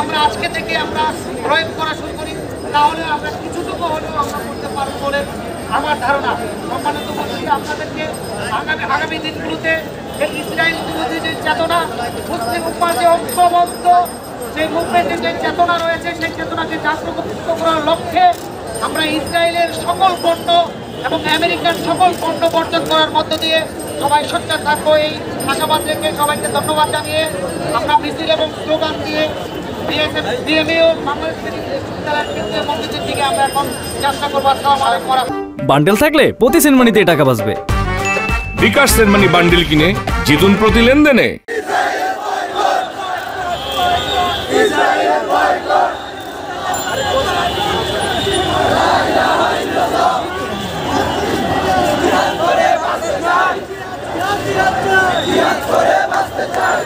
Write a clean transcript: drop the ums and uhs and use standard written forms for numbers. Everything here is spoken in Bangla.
আমরা আজকে থেকে আমরা প্রয়োগ করা শুরু করি, তাহলে আমরা কিছুটুকু হলেও আমরা করতে পারবো বলে আমার ধারণা। সম্মানিত উপস্থিতি, আপনাদেরকে আগামী দিনগুলোতে এই ইসরায়েল বিরোধী যে চেতনা, মুসলিম উম্মার যে ঐক্যবদ্ধ যে মুভমেন্টের যে চেতনা রয়েছে, সেই চেতনাকে জাগ্রত করার লক্ষ্যে আমরা ইসরায়েলের সকল পণ্য এবং আমেরিকার সকল পণ্য বর্জন করার মধ্য দিয়ে সবাই সোচ্চার থাকবো। এই আশাবাদ রেখে সবাইকে ধন্যবাদ জানিয়ে আমরা মিছিল এবং স্লোগান দিয়ে বিএমএও বাংলাদেশ বিশ্ববিদ্যালয়ের কেন্দ্রীয় মসজিদের দিকে আমরা এখন যাত্রা করবো। আসসালামু আলাইকুম। বান্ডেল থাকলে প্রতি সেনমানিতে টাকা বাঁচবে। বিকাশ সেনমানি বান্ডেল কিনে জিতুন প্রতি লেনদেনে। করে বাঁচতে চাই।